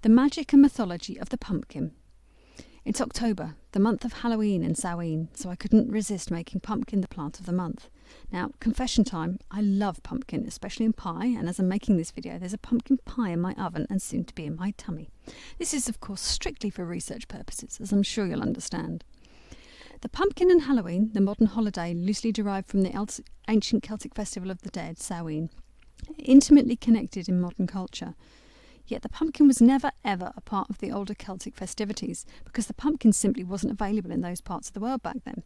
The magic and mythology of the pumpkin. It's October, the month of Halloween and Samhain, so I couldn't resist making pumpkin the plant of the month. Now, confession time, I love pumpkin, especially in pie, and as I'm making this video, there's a pumpkin pie in my oven and soon to be in my tummy. This is, of course, strictly for research purposes, as I'm sure you'll understand. The pumpkin and Halloween, the modern holiday loosely derived from the ancient Celtic festival of the dead, Samhain, are intimately connected in modern culture. Yet the pumpkin was never ever a part of the older Celtic festivities because the pumpkin simply wasn't available in those parts of the world back then.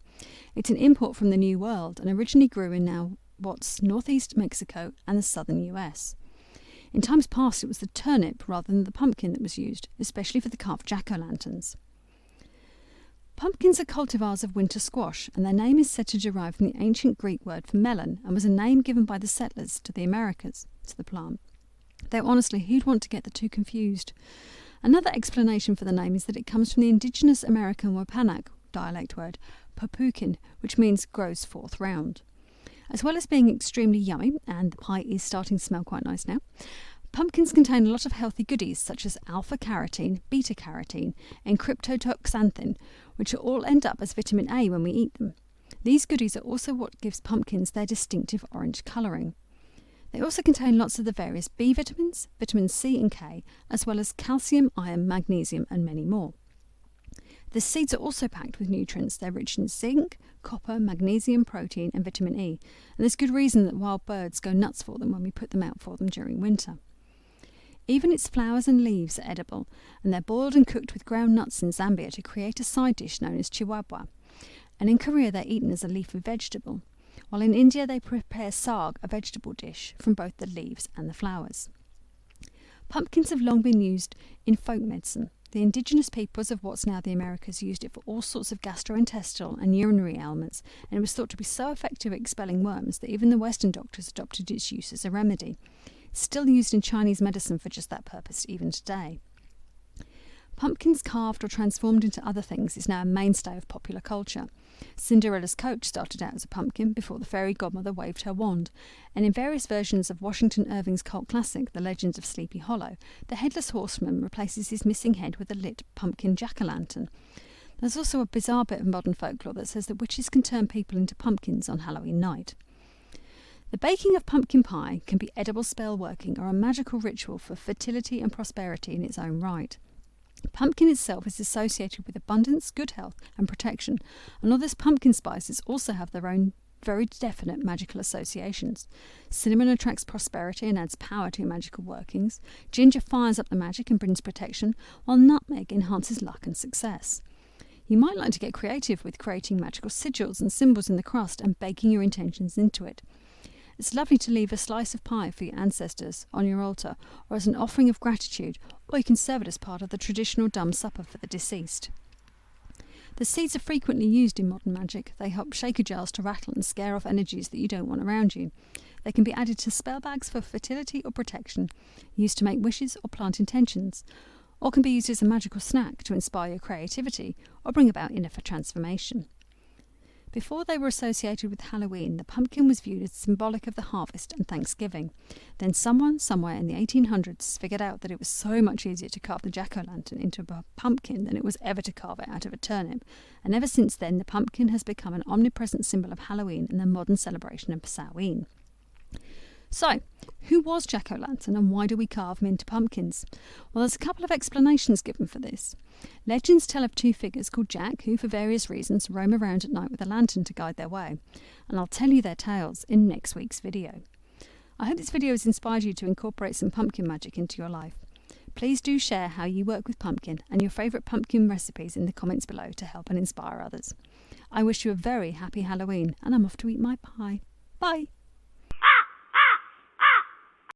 It's an import from the New World and originally grew in now what's northeast Mexico and the southern US. In times past it was the turnip rather than the pumpkin that was used, especially for the carved jack-o'-lanterns. Pumpkins are cultivars of winter squash, and their name is said to derive from the ancient Greek word for melon and was a name given by the settlers to the Americas, to the plant. Though honestly, who'd want to get the two confused? Another explanation for the name is that it comes from the indigenous American Wampanoag dialect word, papukin, which means grows fourth round. As well as being extremely yummy, and the pie is starting to smell quite nice now, pumpkins contain a lot of healthy goodies such as alpha-carotene, beta-carotene, and cryptoxanthin, which all end up as vitamin A when we eat them. These goodies are also what gives pumpkins their distinctive orange colouring. They also contain lots of the various B vitamins, vitamins C and K, as well as calcium, iron, magnesium, and many more. The seeds are also packed with nutrients. They're rich in zinc, copper, magnesium, protein, and vitamin E, and there's good reason that wild birds go nuts for them when we put them out for them during winter. Even its flowers and leaves are edible, and they're boiled and cooked with ground nuts in Zambia to create a side dish known as chihuahua, and in Korea they're eaten as a leafy vegetable. While in India they prepare saag, a vegetable dish, from both the leaves and the flowers. Pumpkins have long been used in folk medicine. The indigenous peoples of what's now the Americas used it for all sorts of gastrointestinal and urinary ailments, and it was thought to be so effective at expelling worms that even the Western doctors adopted its use as a remedy. It's still used in Chinese medicine for just that purpose even today. Pumpkins carved or transformed into other things is now a mainstay of popular culture. Cinderella's coach started out as a pumpkin before the fairy godmother waved her wand, and in various versions of Washington Irving's cult classic, The Legends of Sleepy Hollow, the headless horseman replaces his missing head with a lit pumpkin jack-o'-lantern. There's also a bizarre bit of modern folklore that says that witches can turn people into pumpkins on Halloween night. The baking of pumpkin pie can be edible spell working or a magical ritual for fertility and prosperity in its own right. Pumpkin itself is associated with abundance, good health, and protection, and others pumpkin spices also have their own very definite magical associations. Cinnamon attracts prosperity and adds power to magical workings. Ginger fires up the magic and brings protection, while nutmeg enhances luck and success. You might like to get creative with creating magical sigils and symbols in the crust and baking your intentions into it. It's lovely to leave a slice of pie for your ancestors on your altar or as an offering of gratitude, or you can serve it as part of the traditional dumb supper for the deceased. The seeds are frequently used in modern magic. They help shaker jars to rattle and scare off energies that you don't want around you. They can be added to spell bags for fertility or protection, used to make wishes or plant intentions, or can be used as a magical snack to inspire your creativity or bring about inner transformation. Before they were associated with Halloween, the pumpkin was viewed as symbolic of the harvest and Thanksgiving. Then someone, somewhere in the 1800s, figured out that it was so much easier to carve the jack-o'-lantern into a pumpkin than it was ever to carve it out of a turnip. And ever since then, the pumpkin has become an omnipresent symbol of Halloween and the modern celebration of Samhain. So, who was Jack-o'-lantern and why do we carve them into pumpkins? Well, there's a couple of explanations given for this. Legends tell of two figures called Jack who, for various reasons, roam around at night with a lantern to guide their way. And I'll tell you their tales in next week's video. I hope this video has inspired you to incorporate some pumpkin magic into your life. Please do share how you work with pumpkin and your favourite pumpkin recipes in the comments below to help and inspire others. I wish you a very happy Halloween and I'm off to eat my pie. Bye!